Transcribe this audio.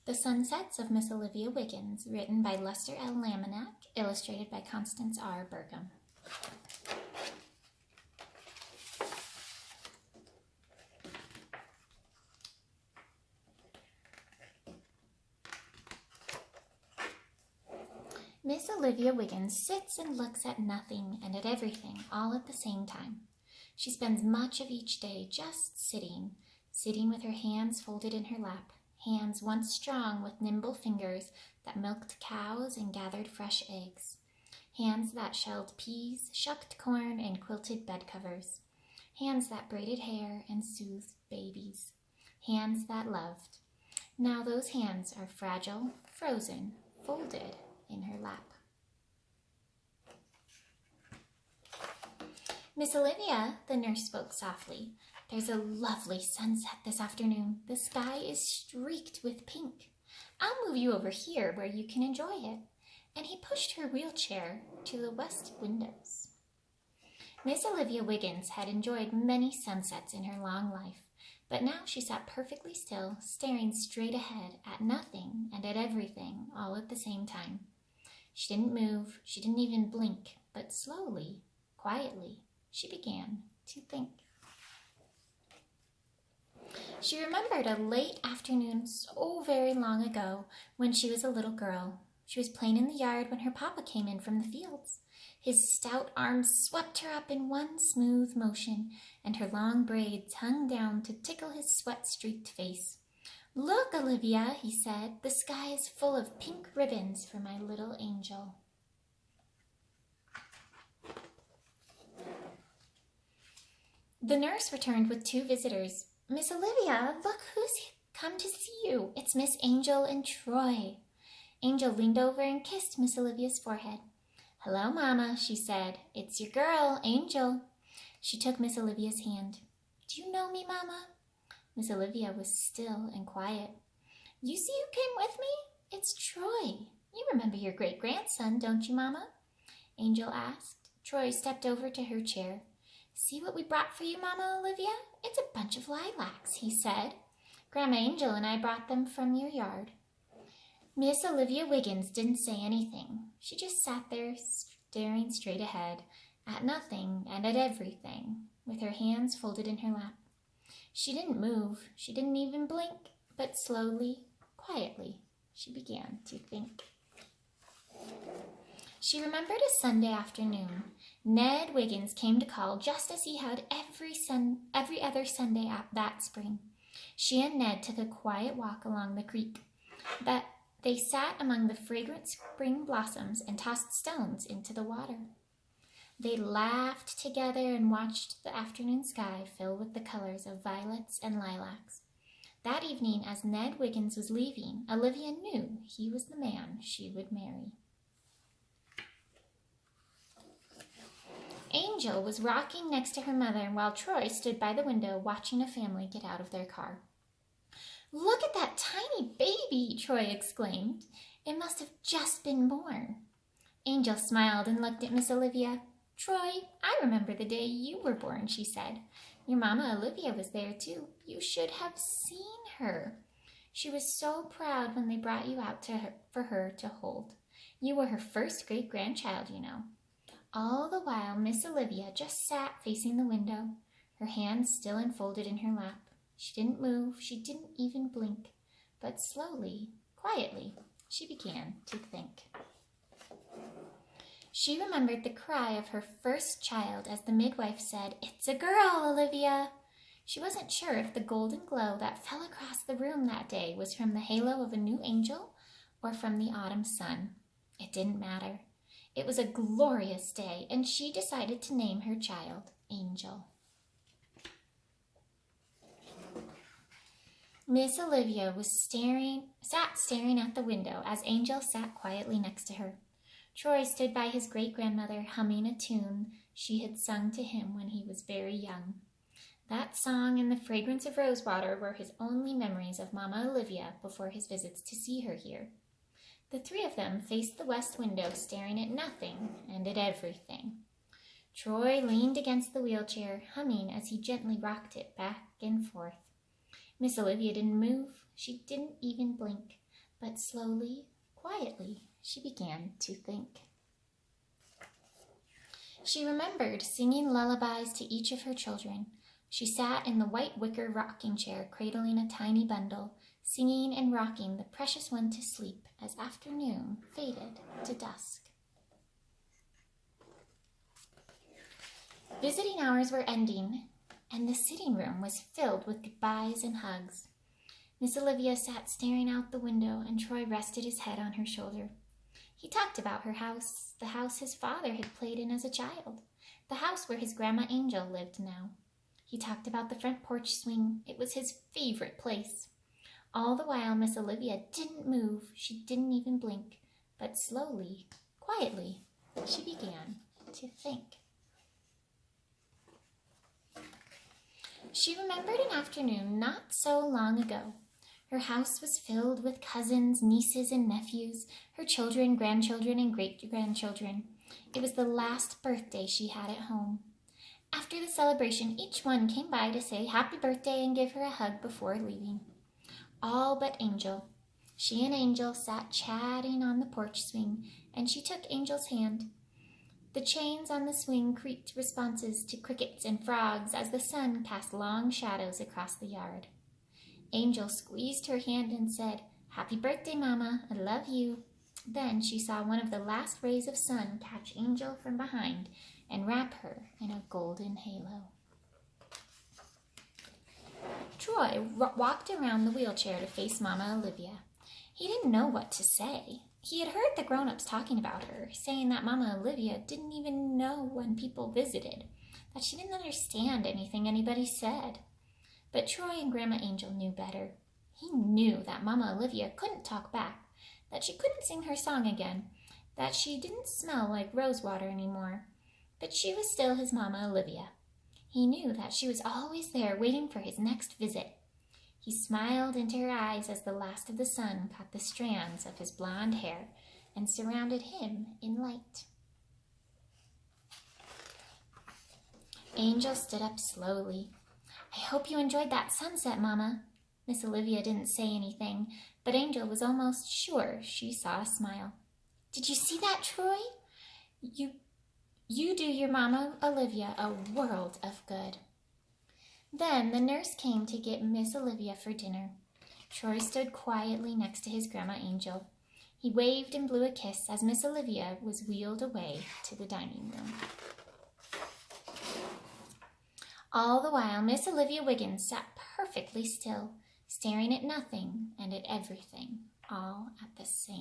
The Sunsets of Miss Olivia Wiggins, written by Lester L. Laminack, illustrated by Constance R. Burgum. Miss Olivia Wiggins sits and looks at nothing and at everything all at the same time. She spends much of each day just sitting with her hands folded in her lap, hands once strong with nimble fingers that milked cows and gathered fresh eggs, hands that shelled peas, shucked corn, and quilted bed covers, hands that braided hair and soothed babies, hands that loved. Now those hands are fragile, frozen, folded in her lap. Miss Olivia, the nurse spoke softly, there's a lovely sunset this afternoon. The sky is streaked with pink. I'll move you over here where you can enjoy it. And he pushed her wheelchair to the west windows. Miss Olivia Wiggins had enjoyed many sunsets in her long life, but now she sat perfectly still, staring straight ahead at nothing and at everything all at the same time. She didn't move, she didn't even blink, but slowly, quietly, she began to think. She remembered a late afternoon so very long ago when she was a little girl. She was playing in the yard when her papa came in from the fields. His stout arms swept her up in one smooth motion, and her long braids hung down to tickle his sweat-streaked face. "Look, Olivia," he said, "the sky is full of pink ribbons for my little angel." The nurse returned with two visitors. "Miss Olivia, look who's come to see you. It's Miss Angel and Troy." Angel leaned over and kissed Miss Olivia's forehead. "Hello, Mama," she said. "It's your girl, Angel." She took Miss Olivia's hand. "Do you know me, Mama?" Miss Olivia was still and quiet. "You see who came with me? It's Troy. You remember your great-grandson, don't you, Mama?" Angel asked. Troy stepped over to her chair. "See what we brought for you, Mama Olivia? It's a bunch of lilacs," he said. "Grandma Angel and I brought them from your yard." Miss Olivia Wiggins didn't say anything. She just sat there staring straight ahead, at nothing and at everything, with her hands folded in her lap. She didn't move, she didn't even blink, but slowly, quietly, she began to think. She remembered a Sunday afternoon. Ned Wiggins came to call just as he had every other Sunday that spring. She and Ned took a quiet walk along the creek. They sat among the fragrant spring blossoms and tossed stones into the water. They laughed together and watched the afternoon sky fill with the colors of violets and lilacs. That evening, as Ned Wiggins was leaving, Olivia knew he was the man she would marry. Angel was rocking next to her mother while Troy stood by the window watching a family get out of their car. "Look at that tiny baby," Troy exclaimed. "It must have just been born." Angel smiled and looked at Miss Olivia. "Troy, I remember the day you were born," she said. "Your Mama Olivia was there too. You should have seen her. She was so proud when they brought you out for her to hold. You were her first great-grandchild, you know." All the while, Miss Olivia just sat facing the window, her hands still enfolded in her lap. She didn't move, she didn't even blink, but slowly, quietly, she began to think. She remembered the cry of her first child as the midwife said, "It's a girl, Olivia." She wasn't sure if the golden glow that fell across the room that day was from the halo of a new angel or from the autumn sun. It didn't matter. It was a glorious day, and she decided to name her child Angel. Miss Olivia sat staring at the window as Angel sat quietly next to her. Troy stood by his great-grandmother humming a tune she had sung to him when he was very young. That song and the fragrance of rosewater were his only memories of Mama Olivia before his visits to see her here. The three of them faced the west window, staring at nothing and at everything. Troy leaned against the wheelchair, humming as he gently rocked it back and forth. Miss Olivia didn't move. She didn't even blink, but slowly, quietly, she began to think. She remembered singing lullabies to each of her children. She sat in the white wicker rocking chair, cradling a tiny bundle, singing and rocking the precious one to sleep as afternoon faded to dusk. Visiting hours were ending, and the sitting room was filled with goodbyes and hugs. Miss Olivia sat staring out the window, and Troy rested his head on her shoulder. He talked about her house, the house his father had played in as a child, the house where his Grandma Angel lived now. He talked about the front porch swing. It was his favorite place. All the while, Miss Olivia didn't move. She didn't even blink. But slowly, quietly, she began to think. She remembered an afternoon not so long ago. Her house was filled with cousins, nieces, and nephews, her children, grandchildren, and great-grandchildren. It was the last birthday she had at home. After the celebration, each one came by to say happy birthday and give her a hug before leaving. All but Angel. She and Angel sat chatting on the porch swing, and she took Angel's hand. The chains on the swing creaked responses to crickets and frogs as the sun cast long shadows across the yard. Angel squeezed her hand and said, "Happy birthday, Mama, I love you." Then she saw one of the last rays of sun catch Angel from behind and wrap her in a golden halo. Troy walked around the wheelchair to face Mama Olivia. He didn't know what to say. He had heard the grown-ups talking about her, saying that Mama Olivia didn't even know when people visited, that she didn't understand anything anybody said. But Troy and Grandma Angel knew better. He knew that Mama Olivia couldn't talk back, that she couldn't sing her song again, that she didn't smell like rosewater anymore. But she was still his Mama Olivia. He knew that she was always there waiting for his next visit. He smiled into her eyes as the last of the sun caught the strands of his blonde hair and surrounded him in light. Angel stood up slowly. "I hope you enjoyed that sunset, Mama." Miss Olivia didn't say anything, but Angel was almost sure she saw a smile. "Did you see that, Troy? You do your Mama Olivia a world of good." Then the nurse came to get Miss Olivia for dinner. Troy stood quietly next to his Grandma Angel. He waved and blew a kiss as Miss Olivia was wheeled away to the dining room. All the while, Miss Olivia Wiggins sat perfectly still, staring at nothing and at everything, all at the same